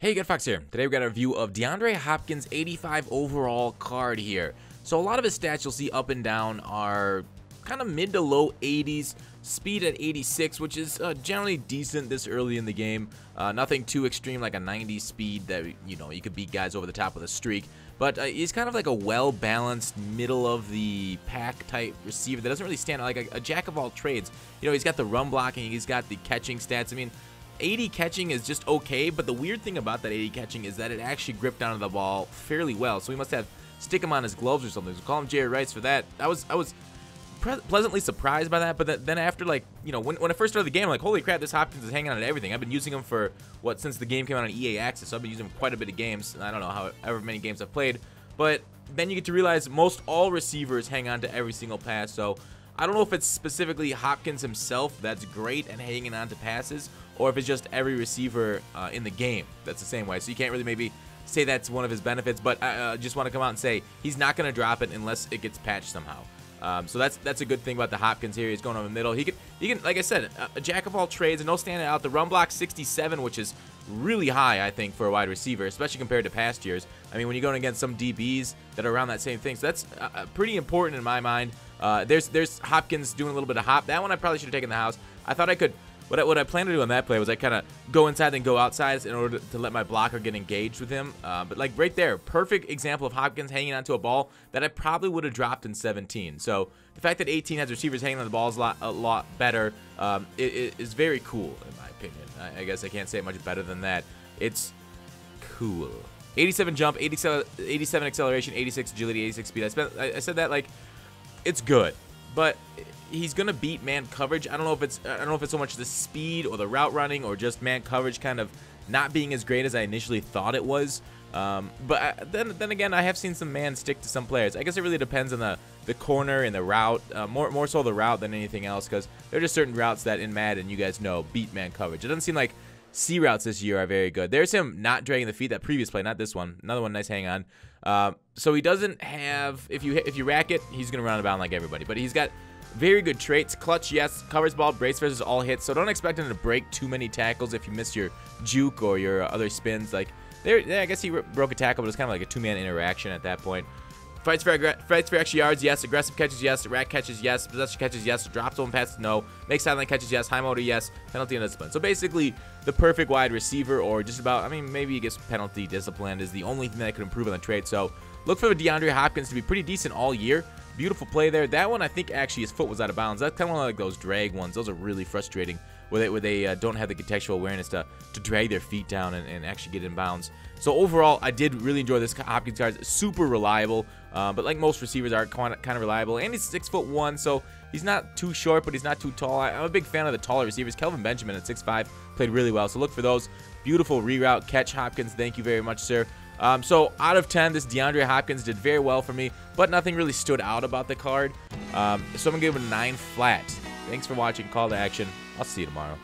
Hey, Good Fox here. Today we got a review of Deandre Hopkins' 85 overall card here. So a lot of his stats you'll see up and down are kind of mid to low 80s, speed at 86, which is generally decent this early in the game. Nothing too extreme like a 90 speed that, you know, you could beat guys over the top with a streak. But he's kind of like a well-balanced, middle-of-the-pack type receiver that doesn't really stand out, like a jack of all trades. You know, he's got the run blocking, he's got the catching stats. I mean, 80 catching is just okay, but the weird thing about that 80 catching is that it actually gripped onto the ball fairly well. So we must have stick him on his gloves or something. So call him Jerry Rice for that. I was pleasantly surprised by that, but then after, like, you know, when I first started the game, I'm like, holy crap, this Hopkins is hanging on to everything. I've been using him for, since the game came out on EA Access, so I've been using him quite a bit of games. I don't know however many games I've played, but then you get to realize most all receivers hang on to every single pass, so I don't know if it's specifically Hopkins himself that's great at hanging on to passes, or if it's just every receiver in the game that's the same way. So you can't really maybe say that's one of his benefits, but I just want to come out and say he's not going to drop it unless it gets patched somehow. So that's a good thing about the Hopkins here. He's going over the middle. He can, like I said, a jack of all trades and no standing out. The run block 67, which is really high, I think, for a wide receiver, especially compared to past years. I mean, when you're going against some DBs that are around that same thing, so that's pretty important in my mind. There's Hopkins doing a little bit of hop. That one I probably should have taken the house. I thought I could. What I planned to do on that play was I kind of go inside and go outside in order to let my blocker get engaged with him. But like right there, perfect example of Hopkins hanging onto a ball that I probably would have dropped in 17. So the fact that 18 has receivers hanging on the ball is a lot better. It is very cool in my opinion. I guess I can't say it much better than that. It's cool. 87 jump, 87 acceleration, 86 agility, 86 speed. I said that like it's good, but he's gonna beat man coverage. I don't know if it's so much the speed or the route running or just man coverage kind of not being as great as I initially thought it was. But then again, I have seen some man stick to some players. I guess it really depends on the corner and the route, more so the route than anything else, because there are just certain routes that in Madden, you guys know, beat man coverage. It doesn't seem like C routes this year are very good. There's him not dragging the feet. That previous play, not this one. Another one, nice hang on. So he doesn't have, if you rack it, he's gonna run about like everybody. But he's got very good traits. Clutch, yes. Covers ball, brace versus all hits. So don't expect him to break too many tackles if you miss your juke or your other spins. Like there, I guess he broke a tackle, but it's kind of like a two-man interaction at that point. Fights for extra yards, yes. Aggressive catches, yes. Rack catches, yes. Possession catches, yes. Drops one passes, no. Makes sideline catches, yes. High motor, yes. Penalty and discipline. So basically, the perfect wide receiver, or just about, I mean, maybe he gets penalty discipline is the only thing that could improve on the trade. So look for Deandre Hopkins to be pretty decent all year. Beautiful play there. That one, I think actually his foot was out of bounds. That's kind of like those drag ones. Those are really frustrating where they don't have the contextual awareness to drag their feet down and actually get in bounds. So overall, I did really enjoy this Hopkins card. Super reliable, but like most receivers are kind of reliable. And he's 6'1", so he's not too short, but he's not too tall. I'm a big fan of the taller receivers. Kelvin Benjamin at 6'5" played really well. So look for those. Beautiful reroute catch, Hopkins. Thank you very much, sir. So out of 10, this Deandre Hopkins did very well for me, but nothing really stood out about the card. So I'm going to give it a 9 flat. Thanks for watching. Call to action. I'll see you tomorrow.